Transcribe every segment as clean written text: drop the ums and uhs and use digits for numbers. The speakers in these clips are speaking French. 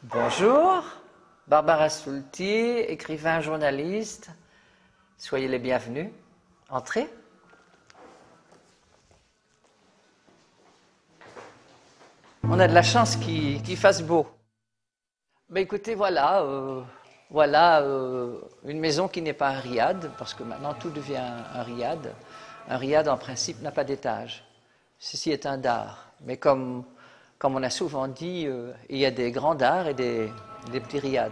Bonjour, Barbara Soulti, écrivain, journaliste. Soyez les bienvenus. Entrez. On a de la chance qu'il fasse beau. Ben écoutez, voilà, une maison qui n'est pas un riad, parce que maintenant tout devient un riad. Un riad, en principe, n'a pas d'étage. Ceci est un dard. Mais comme on a souvent dit, il y a des grands dards et des petits riads.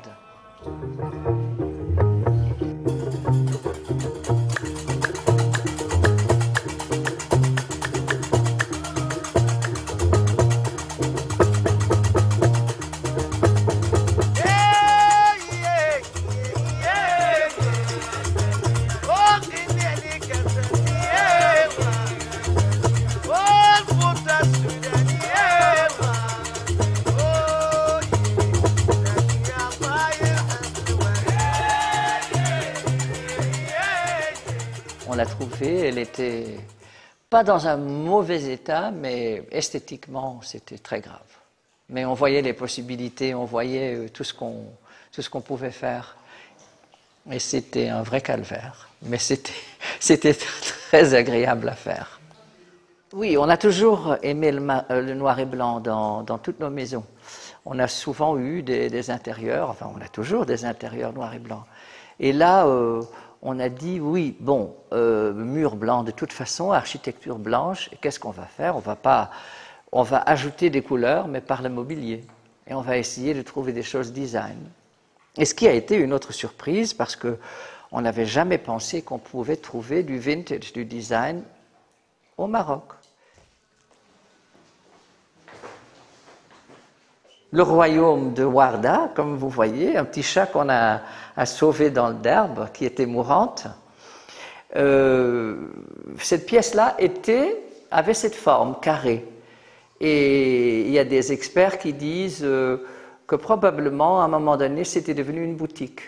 On l'a trouvée, elle était pas dans un mauvais état, mais esthétiquement, c'était très grave. Mais on voyait les possibilités, on voyait tout ce qu'on pouvait faire. Et c'était un vrai calvaire. Mais c'était très agréable à faire. Oui, on a toujours aimé le noir et blanc dans toutes nos maisons. On a souvent eu des intérieurs, enfin on a toujours des intérieurs noirs et blancs. Et là, on a dit, oui, bon, mur blanc de toute façon, architecture blanche, qu'est-ce qu'on va faire? On va ajouter des couleurs, mais par le mobilier. Et on va essayer de trouver des choses design. Et ce qui a été une autre surprise, parce qu'on n'avait jamais pensé qu'on pouvait trouver du vintage, du design au Maroc. Le royaume de Warda, comme vous voyez, un petit chat qu'on a sauvé dans le derbe, qui était mourante. Cette pièce-là avait cette forme carrée. Et il y a des experts qui disent que probablement, à un moment donné, c'était devenu une boutique,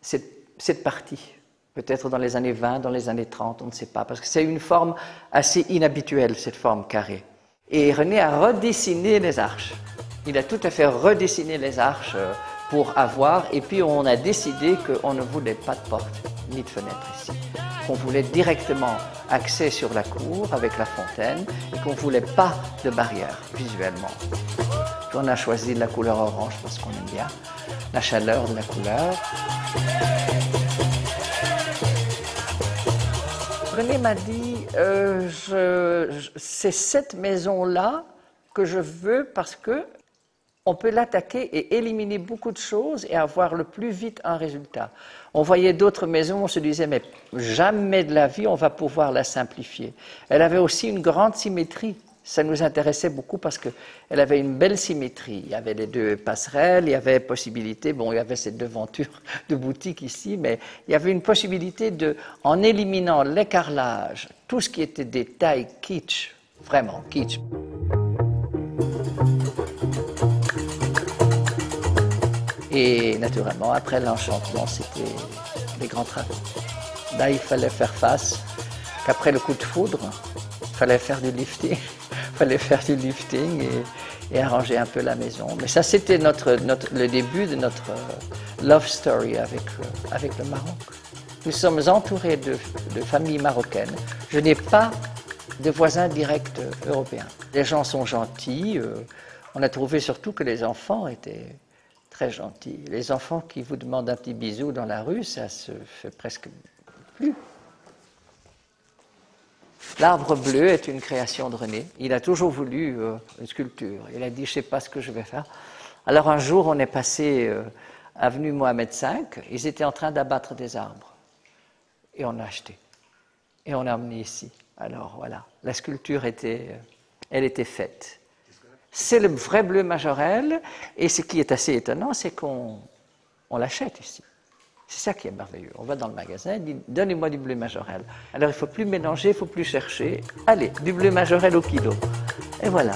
cette partie. Peut-être dans les années 20, dans les années 30, on ne sait pas, parce que c'est une forme assez inhabituelle, cette forme carrée. Et René a redessiné les arches. Il a tout à fait redessiné les arches pour avoir, et puis on a décidé qu'on ne voulait pas de porte ni de fenêtre ici, qu'on voulait directement accès sur la cour avec la fontaine et qu'on ne voulait pas de barrière visuellement. Puis on a choisi la couleur orange parce qu'on aime bien la chaleur de la couleur. René m'a dit, c'est cette maison-là que je veux parce que on peut l'attaquer et éliminer beaucoup de choses et avoir le plus vite un résultat. On voyait d'autres maisons, on se disait, mais jamais de la vie on va pouvoir la simplifier. Elle avait aussi une grande symétrie. Ça nous intéressait beaucoup parce qu'elle avait une belle symétrie. Il y avait les deux passerelles, il y avait possibilité, bon, il y avait cette devanture de boutique ici, mais il y avait une possibilité en éliminant les carrelages, tout ce qui était détail kitsch, vraiment kitsch. Et naturellement, après l'enchantement, c'était les grands travaux. Là, il fallait faire face qu'après le coup de foudre, il fallait faire du lifting. Et arranger un peu la maison. Mais ça, c'était le début de notre love story avec le Maroc. Nous sommes entourés de familles marocaines. Je n'ai pas de voisins directs européens. Les gens sont gentils. On a trouvé surtout que les enfants étaient très gentils. Les enfants qui vous demandent un petit bisou dans la rue, ça se fait presque plus. L'arbre bleu est une création de René. Il a toujours voulu une sculpture. Il a dit, je ne sais pas ce que je vais faire. Alors un jour, on est passé avenue Mohamed V. Ils étaient en train d'abattre des arbres. Et on a acheté. Et on a emmené ici. Alors voilà, la sculpture elle était faite. C'est le vrai bleu majorel. Et ce qui est assez étonnant, c'est qu'on l'achète ici. C'est ça qui est merveilleux. On va dans le magasin, on dit « Donnez-moi du bleu majorel ». Alors il ne faut plus mélanger, il ne faut plus chercher. Allez, du bleu majorel au kilo. Et voilà.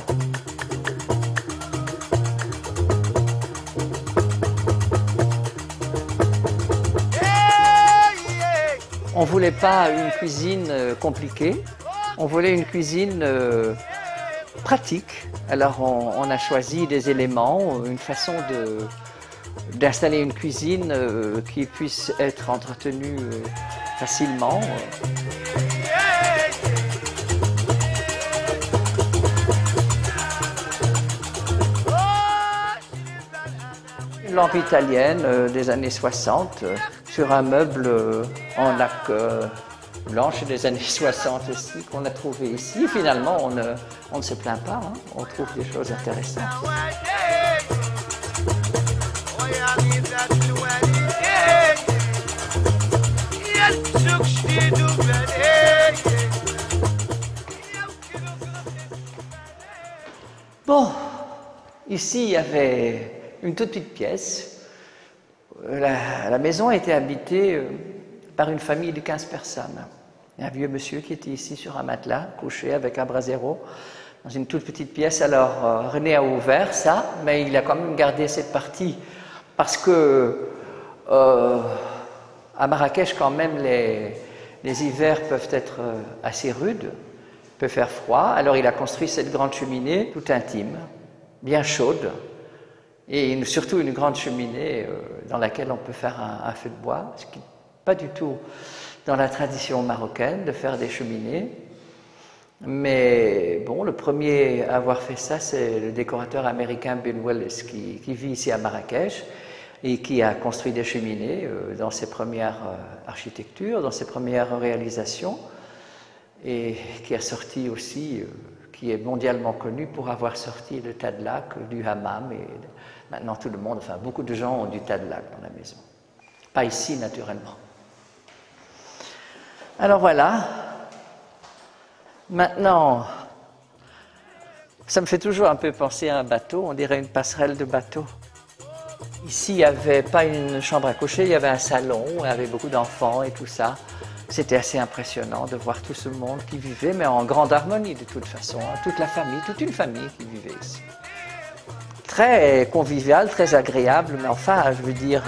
On ne voulait pas une cuisine compliquée. On voulait une cuisine pratique. Alors on a choisi des éléments, une façon d'installer une cuisine qui puisse être entretenue facilement. Une lampe italienne des années 60 sur un meuble en laque blanche des années 60 aussi qu'on a trouvé ici. Finalement, on ne se plaint pas, hein. On trouve des choses intéressantes. Bon, ici il y avait une toute petite pièce. La maison a été habitée par une famille de 15 personnes. Il y a un vieux monsieur qui était ici sur un matelas, couché avec un brasero, dans une toute petite pièce. Alors René a ouvert ça, mais il a quand même gardé cette partie parce que à Marrakech, quand même, les hivers peuvent être assez rudes, il peut faire froid. Alors il a construit cette grande cheminée, toute intime, bien chaude, et surtout une grande cheminée dans laquelle on peut faire un feu de bois, ce qui n'est pas du tout dans la tradition marocaine de faire des cheminées. Mais bon, le premier à avoir fait ça, c'est le décorateur américain Bill Willis, qui vit ici à Marrakech et qui a construit des cheminées dans ses premières architectures, dans ses premières réalisations, et qui a sorti aussi, qui est mondialement connu pour avoir sorti le tas de lac du hammam. Et maintenant, tout le monde, enfin beaucoup de gens ont du tas de lac dans la maison. Pas ici, naturellement. Alors voilà. Maintenant, ça me fait toujours un peu penser à un bateau, on dirait une passerelle de bateau. Ici, il n'y avait pas une chambre à coucher, il y avait un salon, il y avait beaucoup d'enfants et tout ça. C'était assez impressionnant de voir tout ce monde qui vivait, mais en grande harmonie de toute façon, hein. Toute la famille, toute une famille qui vivait ici. Très convivial, très agréable, mais enfin, je veux dire,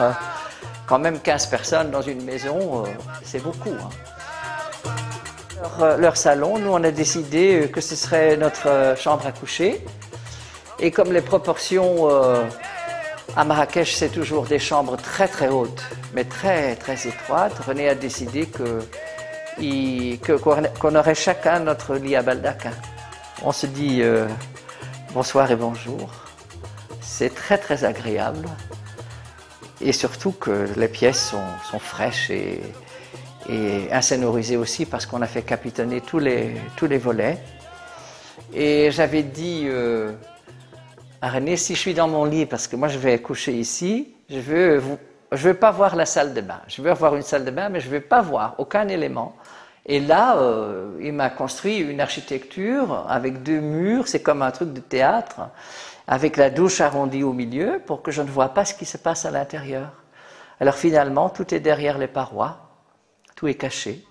quand même 15 personnes dans une maison, c'est beaucoup, hein. Leur salon, nous on a décidé que ce serait notre chambre à coucher. Et comme les proportions à Marrakech, c'est toujours des chambres très très hautes, mais très très étroites, René a décidé qu'on aurait chacun notre lit à baldaquin. On se dit bonsoir et bonjour. C'est très très agréable. Et surtout que les pièces sont fraîches et insonorisé aussi parce qu'on a fait capitonner tous les volets. Et j'avais dit à René, si je suis dans mon lit, parce que moi je vais coucher ici, je veux pas voir la salle de bain. Je veux avoir une salle de bain, mais je ne veux pas voir aucun élément. Et là, il m'a construit une architecture avec 2 murs, c'est comme un truc de théâtre, avec la douche arrondie au milieu pour que je ne vois pas ce qui se passe à l'intérieur. Alors finalement, tout est derrière les parois. Tout est caché.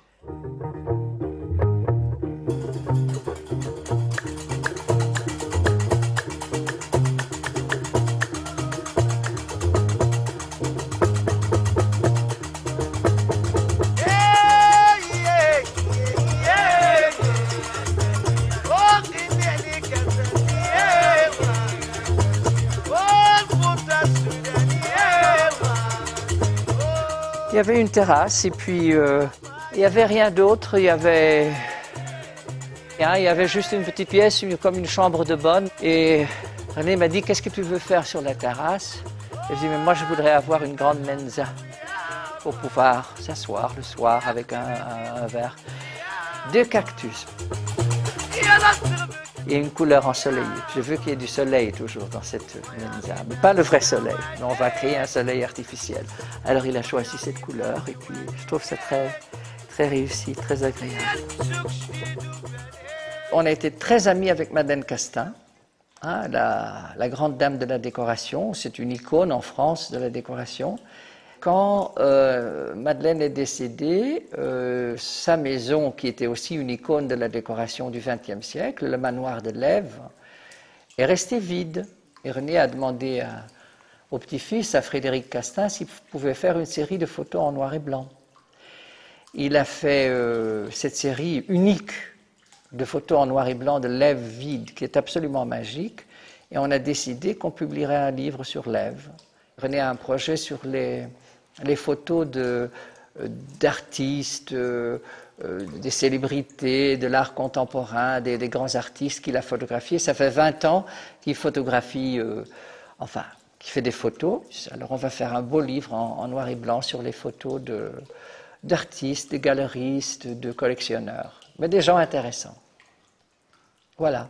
Il y avait une terrasse et puis il n'y avait rien d'autre. Il y avait juste une petite pièce, comme une chambre de bonne. Et René m'a dit, qu'est-ce que tu veux faire sur la terrasse? Et je dis, mais moi je voudrais avoir une grande mensa pour pouvoir s'asseoir le soir avec un verre. 2 cactus. Et une couleur ensoleillée. Je veux qu'il y ait du soleil toujours dans cette mensa. Mais pas le vrai soleil, mais on va créer un soleil artificiel. Alors il a choisi cette couleur et puis je trouve ça très, très réussi, très agréable. On a été très amis avec Madeleine Castin, hein, la grande dame de la décoration. C'est une icône en France de la décoration. Quand Madeleine est décédée, sa maison, qui était aussi une icône de la décoration du XXe siècle, le manoir de Lèves, est restée vide. Et René a demandé au petit-fils, à Frédéric Castin, s'il pouvait faire une série de photos en noir et blanc. Il a fait cette série unique de photos en noir et blanc de l'Ève vide, qui est absolument magique. Et on a décidé qu'on publierait un livre sur l'Ève. René a un projet sur les photos d'artistes, des célébrités, de l'art contemporain, des grands artistes qu'il a photographiés. Ça fait 20 ans qu'il photographie, qui fait des photos. Alors on va faire un beau livre en noir et blanc sur les photos d'artistes, de galeristes, de collectionneurs, mais des gens intéressants. Voilà.